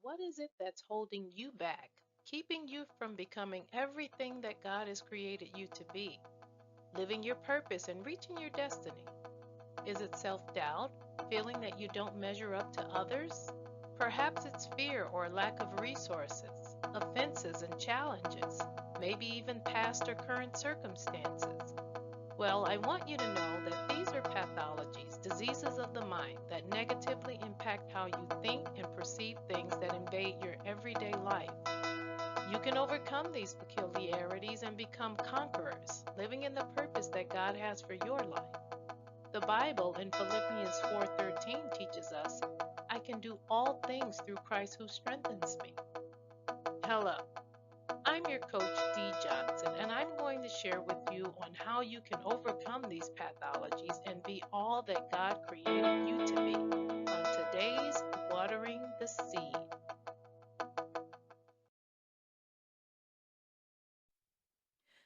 What is it that's holding you back, keeping you from becoming everything that God has created you to be, living your purpose and reaching your destiny? Is it self doubt, feeling that you don't measure up to others? Perhaps it's fear or lack of resources, offenses and challenges, maybe even past or current circumstances. Well, I want you to know that these are pathologies, diseases of the mind that negatively impact how you think and perceive things that invade your everyday life. You can overcome these peculiarities and become conquerors, living in the purpose that God has for your life. The Bible in Philippians 4:13 teaches us, I can do all things through Christ who strengthens me. Hello, I'm your coach, Dee Johnson, and I'm going to share with you on how you can overcome these pathologies and be all that God created you to be on today's Watering the Seed.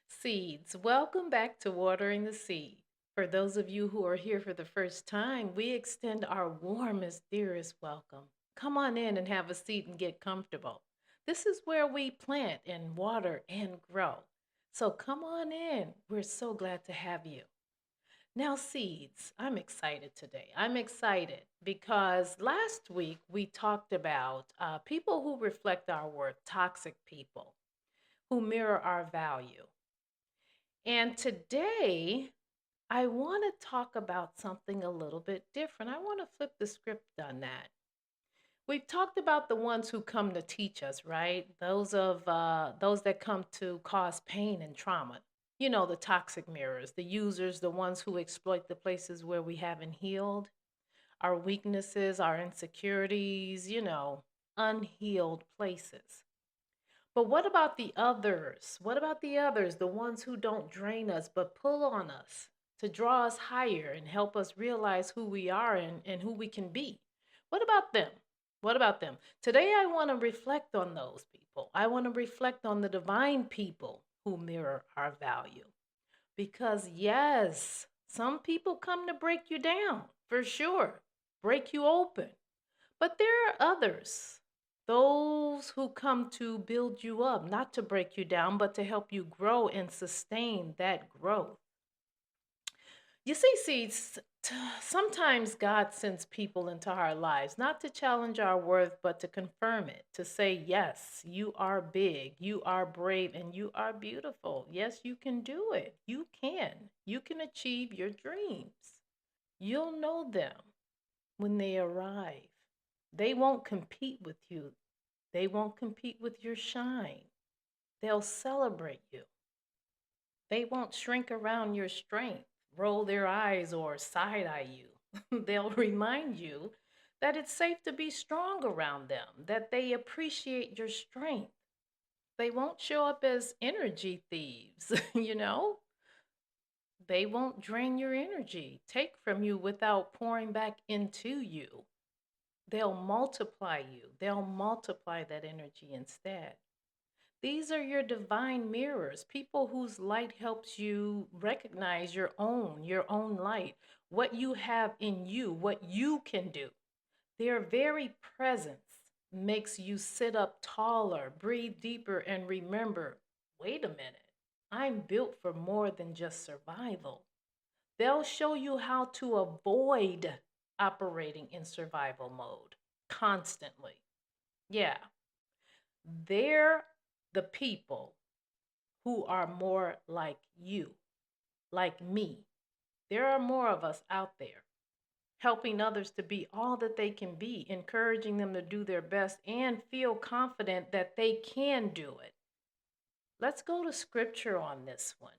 Seeds, welcome back to Watering the Seed. For those of you who are here for the first time, we extend our warmest, dearest welcome. Come on in and have a seat and get comfortable. This is where we plant and water and grow. So come on in. We're so glad to have you. Now, seeds, I'm excited today. I'm excited because last week we talked about people who reflect our worth, toxic people who mirror our value. And today I want to talk about something a little bit different. I want to flip the script on that. We've talked about the ones who come to teach us, right? Those that come to cause pain and trauma. You know, the toxic mirrors, the users, the ones who exploit the places where we haven't healed, our weaknesses, our insecurities, unhealed places. But what about the others? What about the others, the ones who don't drain us but pull on us to draw us higher and help us realize who we are and who we can be? What about them? What about them? Today, I want to reflect on those people. I want to reflect on the divine people who mirror our value. Because, yes, some people come to break you down, for sure, break you open. But there are others, those who come to build you up, not to break you down, but to help you grow and sustain that growth. You see, seeds, sometimes God sends people into our lives, not to challenge our worth, but to confirm it, to say, yes, you are big, you are brave, and you are beautiful. Yes, you can do it. You can. You can achieve your dreams. You'll know them when they arrive. They won't compete with you. They won't compete with your shine. They'll celebrate you. They won't shrink around your strength, roll their eyes, or side eye you. They'll remind you that it's safe to be strong around them, that they appreciate your strength. They won't show up as energy thieves, you know? They won't drain your energy, take from you without pouring back into you. They'll multiply you, they'll multiply that energy instead. These are your divine mirrors, people whose light helps you recognize your own light, what you have in you, what you can do. Their very presence makes you sit up taller, breathe deeper, and remember, wait a minute, I'm built for more than just survival. They'll show you how to avoid operating in survival mode constantly. Yeah, they're the people who are more like you, like me. There are more of us out there helping others to be all that they can be, encouraging them to do their best and feel confident that they can do it. Let's go to scripture on this one.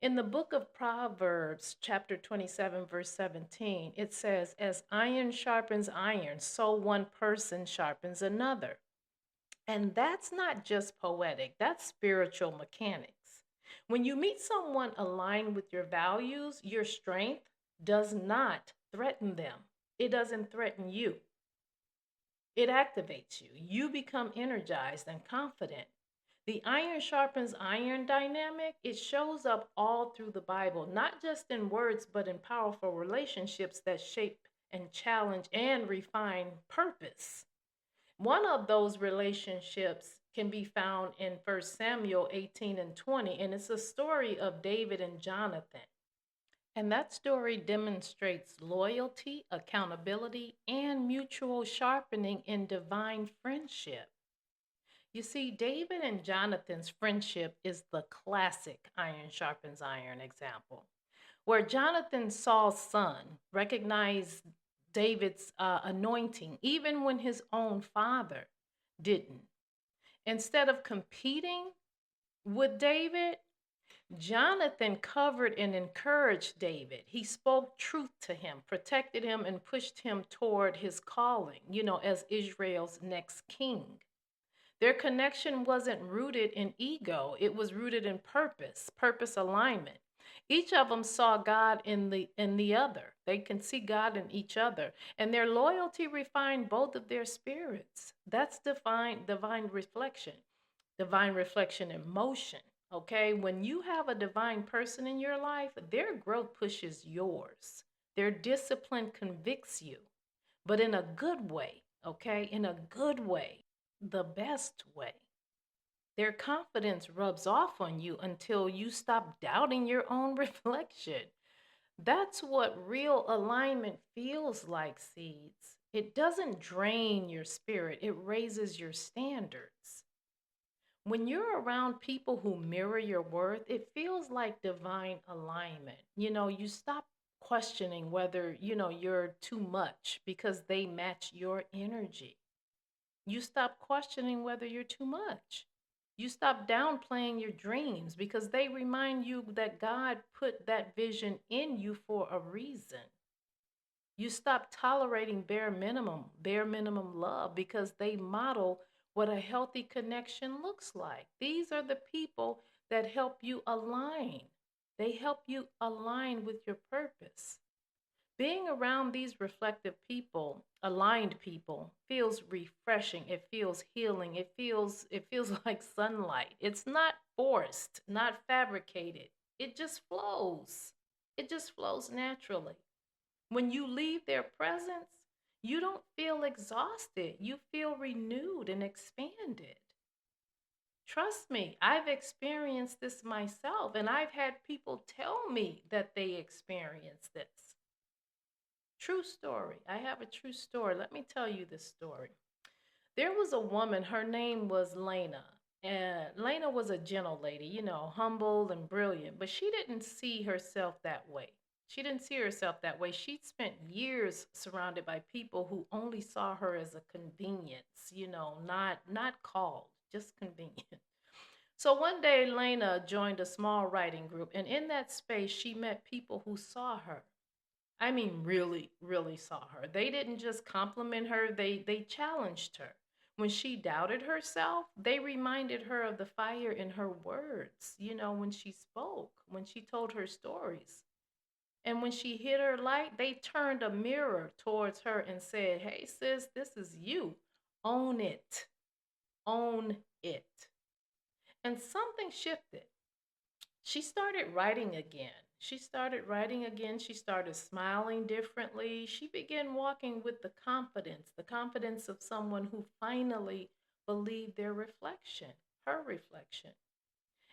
In the book of Proverbs, chapter 27, verse 17, it says, as iron sharpens iron, so one person sharpens another. And that's not just poetic, that's spiritual mechanics. When you meet someone aligned with your values, your strength does not threaten them. It doesn't threaten you. It activates you. You become energized and confident. The iron sharpens iron dynamic, it shows up all through the Bible, not just in words, but in powerful relationships that shape and challenge and refine purpose. One of those relationships can be found in 1 Samuel 18 and 20, and it's a story of David and Jonathan. And that story demonstrates loyalty, accountability, and mutual sharpening in divine friendship. You see, David and Jonathan's friendship is the classic iron sharpens iron example, where Jonathan, Saul's son, recognized David's anointing even when his own father didn't. Instead of competing with David, Jonathan covered and encouraged David. He spoke truth to him, protected him, and pushed him toward his calling, as Israel's next king. Their connection wasn't rooted in ego, it was rooted in purpose alignment. Each of them saw God in the other. They can see God in each other, and their loyalty refined both of their spirits. That's divine reflection in motion. Okay, when you have a divine person in your life, their growth pushes yours. Their discipline convicts you, but in a good way, okay? In a good way, the best way. Their confidence rubs off on you until you stop doubting your own reflection. That's what real alignment feels like, seeds. It doesn't drain your spirit, it raises your standards. When you're around people who mirror your worth, it feels like divine alignment. You stop questioning whether, you're too much because they match your energy. You stop questioning whether you're too much. You stop downplaying your dreams because they remind you that God put that vision in you for a reason. You stop tolerating bare minimum love because they model what a healthy connection looks like. These are the people that help you align. They help you align with your purpose. Being around these reflective people, aligned people, feels refreshing. It feels healing. It feels like sunlight. It's not forced, not fabricated. It just flows. It just flows naturally. When you leave their presence, you don't feel exhausted. You feel renewed and expanded. Trust me, I've experienced this myself, and I've had people tell me that they experienced this. True story. I have a true story. Let me tell you this story. There was a woman, her name was Lena. And Lena was a gentle lady, humble and brilliant, but she didn't see herself that way. She didn't see herself that way. She'd spent years surrounded by people who only saw her as a convenience, not called, just convenient. So one day Lena joined a small writing group, and in that space she met people who saw her. I mean, really, really saw her. They didn't just compliment her, they challenged her. When she doubted herself, they reminded her of the fire in her words, when she spoke, when she told her stories. And when she hit her light, they turned a mirror towards her and said, "Hey, sis, this is you. Own it. Own it." And something shifted. She started writing again. She started writing again. She started smiling differently. She began walking with the confidence of someone who finally believed their reflection, her reflection.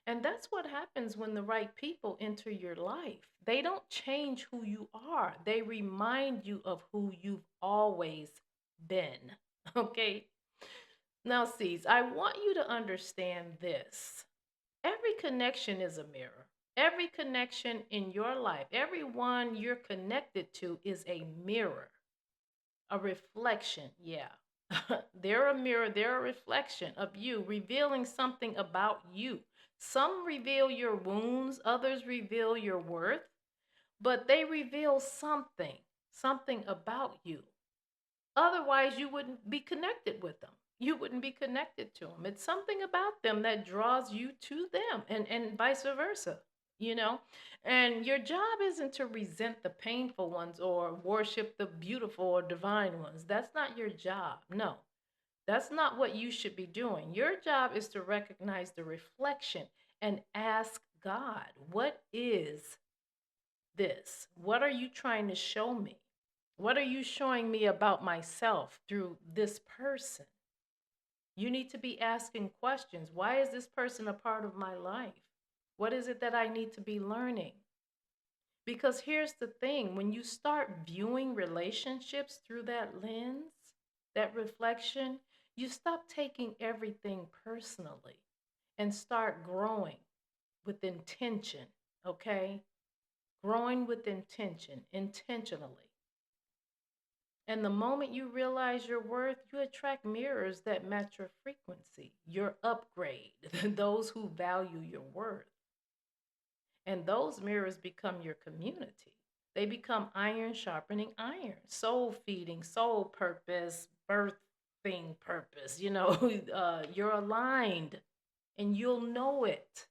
And that's what happens when the right people enter your life. They don't change who you are, they remind you of who you've always been. Okay? Now, C's, I want you to understand this. Every connection is a mirror. Every connection in your life, everyone you're connected to is a mirror, a reflection. Yeah. They're a mirror, they're a reflection of you, revealing something about you. Some reveal your wounds, others reveal your worth, but they reveal something about you. Otherwise, you wouldn't be connected with them. You wouldn't be connected to them. It's something about them that draws you to them, and vice versa, you know? And your job isn't to resent the painful ones or worship the beautiful or divine ones. That's not your job. No, that's not what you should be doing. Your job is to recognize the reflection and ask God, what is this? What are you trying to show me? What are you showing me about myself through this person? You need to be asking questions. Why is this person a part of my life? What is it that I need to be learning? Because here's the thing, when you start viewing relationships through that lens, that reflection, you stop taking everything personally and start growing with intention, okay? Growing with intention, intentionally. And the moment you realize your worth, you attract mirrors that match your frequency, your upgrade, those who value your worth. And those mirrors become your community. They become iron sharpening iron, soul feeding, soul purpose, birthing purpose. You're aligned and you'll know it.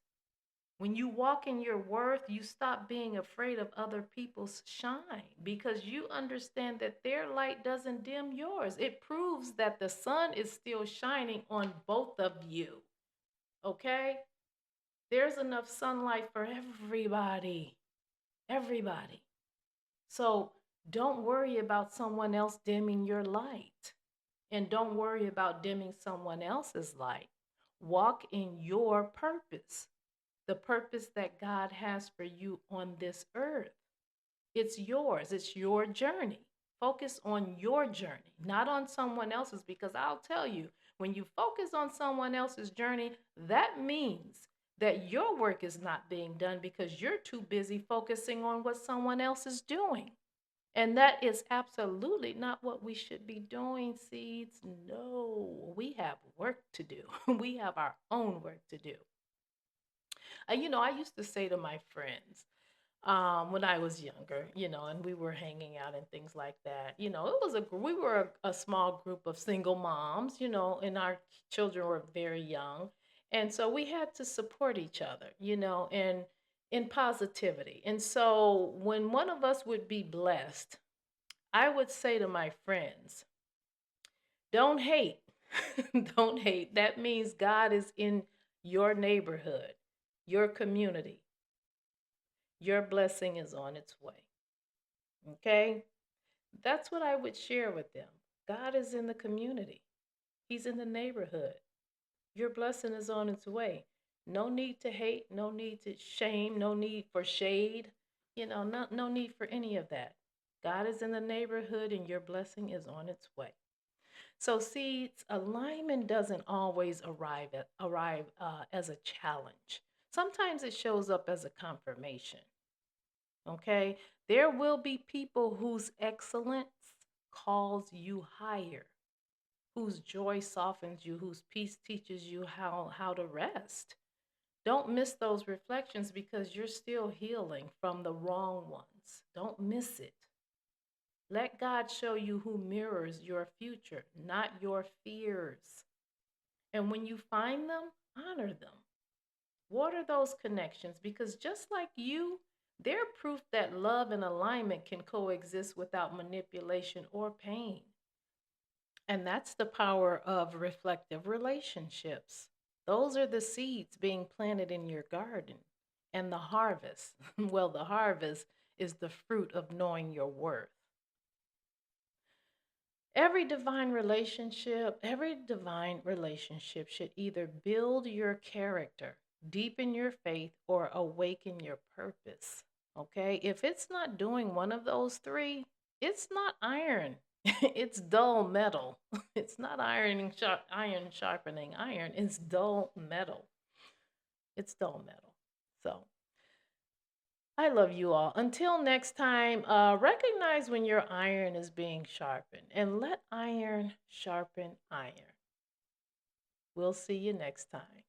When you walk in your worth, you stop being afraid of other people's shine because you understand that their light doesn't dim yours. It proves that the sun is still shining on both of you. Okay? There's enough sunlight for everybody. Everybody. So don't worry about someone else dimming your light. And don't worry about dimming someone else's light. Walk in your purpose, the purpose that God has for you on this earth. It's yours, it's your journey. Focus on your journey, not on someone else's, because I'll tell you, when you focus on someone else's journey, that means that your work is not being done because you're too busy focusing on what someone else is doing. And that is absolutely not what we should be doing, seeds. No, we have work to do. We have our own work to do. I used to say to my friends, when I was younger, and we were hanging out and things like that. We were a small group of single moms, and our children were very young. And so we had to support each other, and in positivity. And so when one of us would be blessed, I would say to my friends, don't hate. Don't hate. That means God is in your neighborhood, your community. Your blessing is on its way. Okay? That's what I would share with them. God is in the community, He's in the neighborhood. Your blessing is on its way. No need to hate, no need to shame, no need for shade, no need for any of that. God is in the neighborhood and your blessing is on its way. So, seeds, alignment doesn't always arrive as a challenge. Sometimes it shows up as a confirmation. Okay? There will be people whose excellence calls you higher, whose joy softens you, whose peace teaches you how to rest. Don't miss those reflections because you're still healing from the wrong ones. Don't miss it. Let God show you who mirrors your future, not your fears. And when you find them, honor them. Water those connections because just like you, they're proof that love and alignment can coexist without manipulation or pain. And that's the power of reflective relationships. Those are the seeds being planted in your garden. And the harvest, well, the harvest is the fruit of knowing your worth. Every divine relationship should either build your character, deepen your faith, or awaken your purpose. Okay? If it's not doing one of those three, it's not iron. It's dull metal. It's not iron sharpening iron. It's dull metal. It's dull metal. So I love you all. Until next time, recognize when your iron is being sharpened and let iron sharpen iron. We'll see you next time.